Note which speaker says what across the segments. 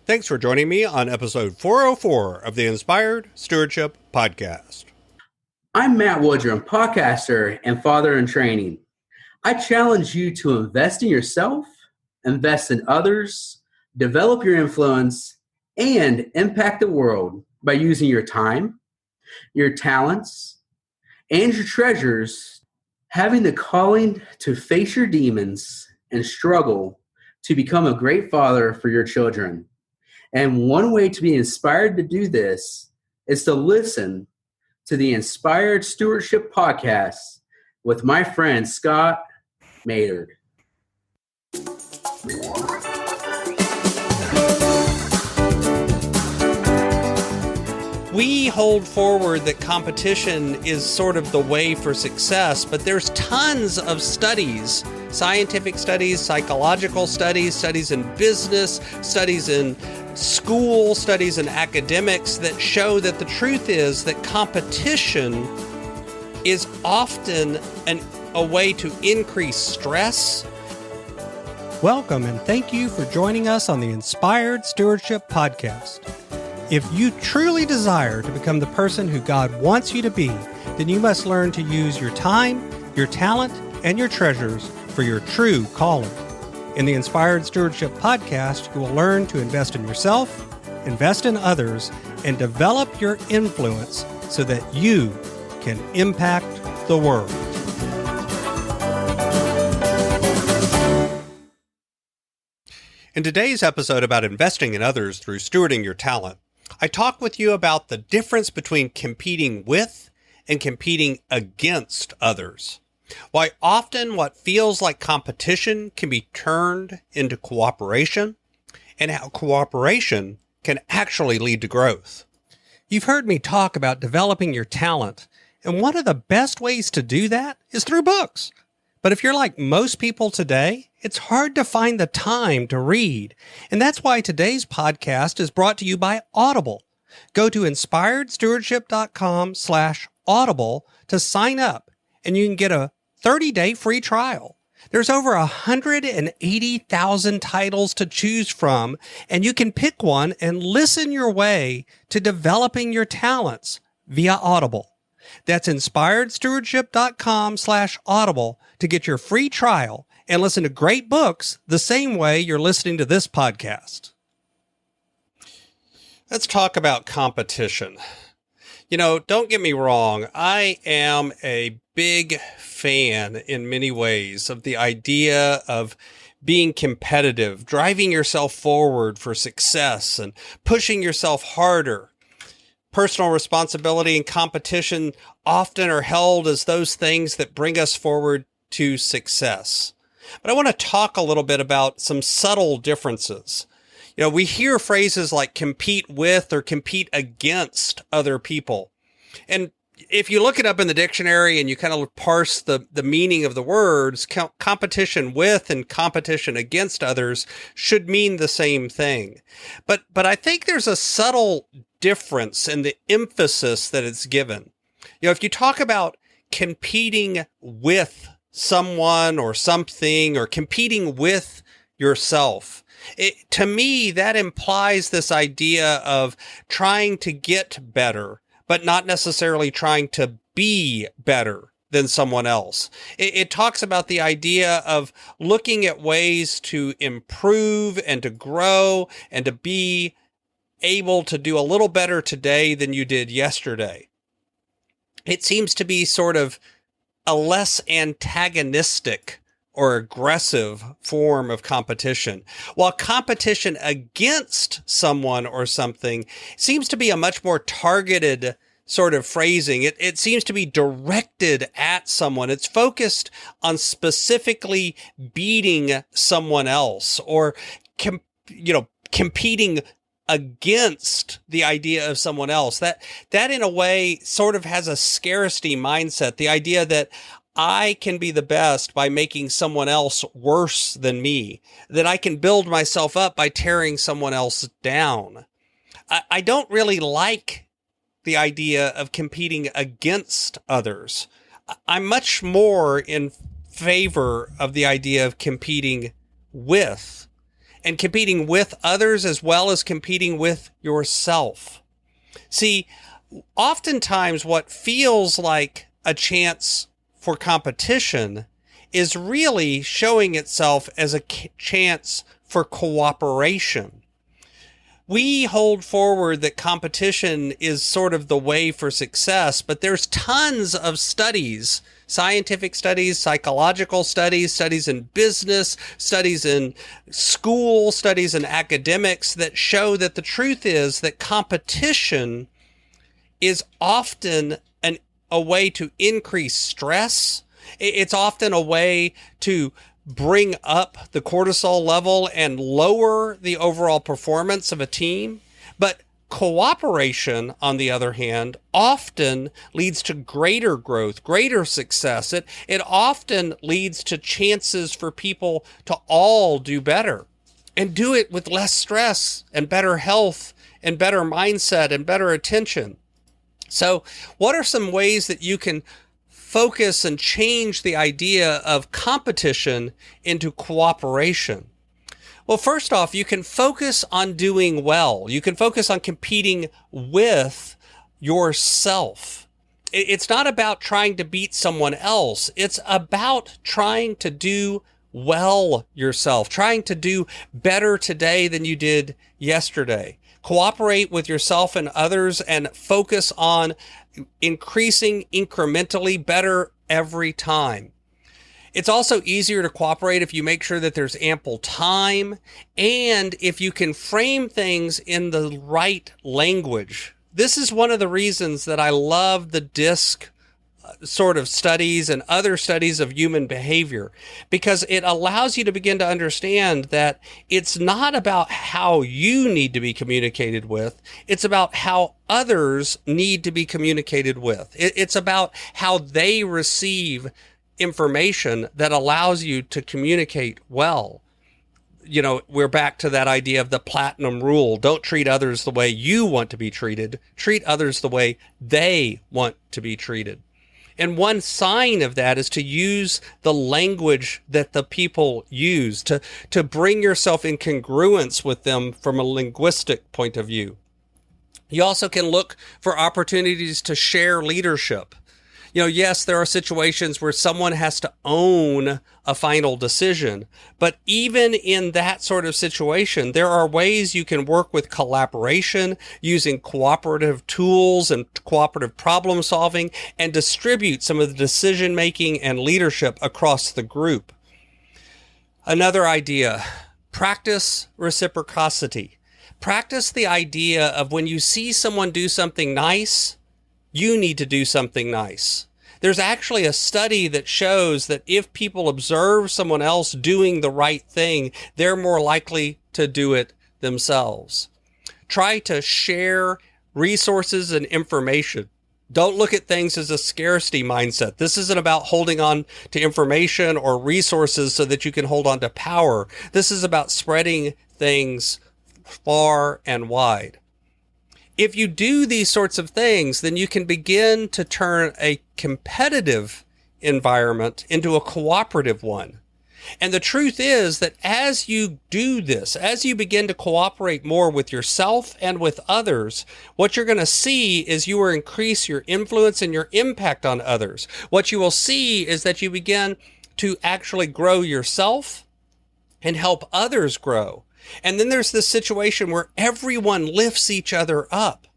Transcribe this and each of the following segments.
Speaker 1: Thanks for joining me on episode 404 of the Inspired Stewardship Podcast.
Speaker 2: I'm Matt Woodrum, podcaster and father in training. I challenge you to invest in yourself, invest in others, develop your influence, and impact the world by using your time, your talents, and your treasures, having the calling to face your demons and struggle to become a great father for your children. And one way to be inspired to do this is to listen to the Inspired Stewardship Podcast with my friend Scott Maynard.
Speaker 1: We hold forward that competition is sort of the way for success, but there's tons of studies, scientific studies, psychological studies, studies in business, studies in school, studies in academics that show that the truth is that competition is often a way to increase stress.
Speaker 3: Welcome and thank you for joining us on the Inspired Stewardship Podcast. If you truly desire to become the person who God wants you to be, then you must learn to use your time, your talent, and your treasures for your true calling. In the Inspired Stewardship Podcast, you will learn to invest in yourself, invest in others, and develop your influence so that you can impact the world.
Speaker 1: In today's episode about investing in others through stewarding your talent, I talk with you about the difference between competing with and competing against others. Why often what feels like competition can be turned into cooperation, and how cooperation can actually lead to growth.
Speaker 3: You've heard me talk about developing your talent, and one of the best ways to do that is through books. But if you're like most people today, it's hard to find the time to read. And that's why today's podcast is brought to you by Audible. Go to inspiredstewardship.com/audible to sign up, and you can get a 30-day free trial. There's over 180,000 titles to choose from, and you can pick one and listen your way to developing your talents via Audible. That's inspiredstewardship.com/audible to get your free trial and listen to great books the same way you're listening to this podcast.
Speaker 1: Let's talk about competition. You know, don't get me wrong. I am a big fan in many ways of the idea of being competitive, driving yourself forward for success and pushing yourself harder. Personal responsibility and competition often are held as those things that bring us forward to success. But I want to talk a little bit about some subtle differences. You know, we hear phrases like compete with or compete against other people. And if you look it up in the dictionary and you kind of parse the meaning of the words, competition with and competition against others should mean the same thing. But I think there's a subtle difference in the emphasis that it's given. You know, if you talk about competing with someone or something or competing with yourself, to me, that implies this idea of trying to get better, but not necessarily trying to be better than someone else. It talks about the idea of looking at ways to improve and to grow and to be able to do a little better today than you did yesterday. It seems to be sort of a less antagonistic or aggressive form of competition, while competition against someone or something seems to be a much more targeted sort of phrasing. It seems to be directed at someone. It's focused on specifically beating someone else or, competing against the idea of someone else. That in a way sort of has a scarcity mindset. The idea that I can be the best by making someone else worse than me, that I can build myself up by tearing someone else down. I don't really like the idea of competing against others. I'm much more in favor of the idea of competing with. and competing with others as well as competing with yourself. See, oftentimes what feels like a chance for competition is really showing itself as a chance for cooperation. We hold forward that competition is sort of the way for success, but there's tons of studies, scientific studies, psychological studies, studies in business, studies in school, studies in academics that show that the truth is that competition is often a way to increase stress. It's often a way to bring up the cortisol level and lower the overall performance of a team. But cooperation, on the other hand, often leads to greater growth, greater success. It often leads to chances for people to all do better and do it with less stress and better health and better mindset and better attention. So what are some ways that you can focus and change the idea of competition into cooperation? Well, first off, you can focus on doing well. You can focus on competing with yourself. It's not about trying to beat someone else. It's about trying to do well yourself, trying to do better today than you did yesterday. Cooperate with yourself and others and focus on increasing incrementally better every time. It's also easier to cooperate if you make sure that there's ample time and if you can frame things in the right language. This is one of the reasons that I love the DISC sort of studies and other studies of human behavior, because it allows you to begin to understand that it's not about how you need to be communicated with. It's about how others need to be communicated with. It's about how they receive information that allows you to communicate well. You know, we're back to that idea of the platinum rule. Don't treat others the way you want to be treated. Treat others the way they want to be treated. And one sign of that is to use the language that the people use, to bring yourself in congruence with them from a linguistic point of view. You also can look for opportunities to share leadership. You know, yes, there are situations where someone has to own a final decision, but even in that sort of situation, there are ways you can work with collaboration using cooperative tools and cooperative problem solving and distribute some of the decision making and leadership across the group. Another idea, practice reciprocity. Practice the idea of when you see someone do something nice, you need to do something nice. There's actually a study that shows that if people observe someone else doing the right thing, they're more likely to do it themselves. Try to share resources and information. Don't look at things as a scarcity mindset. This isn't about holding on to information or resources so that you can hold on to power. This is about spreading things far and wide. If you do these sorts of things, then you can begin to turn a competitive environment into a cooperative one. And the truth is that as you do this, as you begin to cooperate more with yourself and with others, what you're going to see is you will increase your influence and your impact on others. What you will see is that you begin to actually grow yourself and help others grow. And then there's this situation where everyone lifts each other up.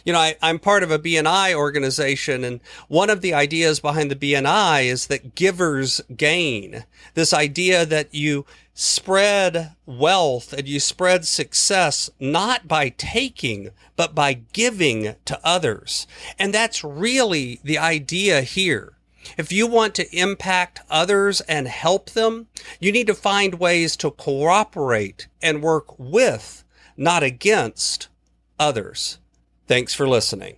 Speaker 1: You know, I'm part of a BNI organization, and one of the ideas behind the BNI is that givers gain. This idea that you spread wealth and you spread success not by taking, but by giving to others. And that's really the idea here. If you want to impact others and help them, you need to find ways to cooperate and work with, not against, others. Thanks for listening.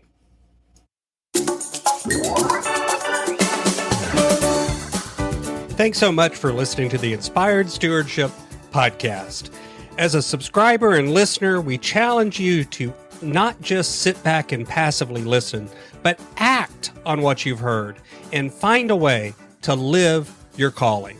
Speaker 3: Thanks so much for listening to the Inspired Stewardship podcast. As a subscriber and listener, we challenge you to not just sit back and passively listen, but act on what you've heard and find a way to live your calling.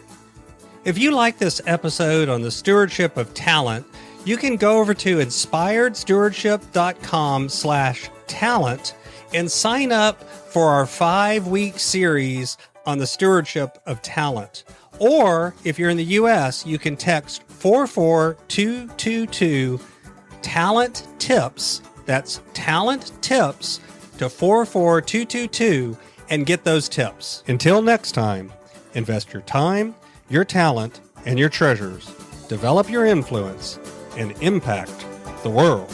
Speaker 3: If you like this episode on the stewardship of talent, you can go over to inspiredstewardship.com/talent and sign up for our 5-week series on the stewardship of talent. Or if you're in the U.S., you can text 44222 talent tips. That's talent tips to 44222 and get those tips. Until next time, invest your time, your talent, and your treasures. Develop your influence and impact the world.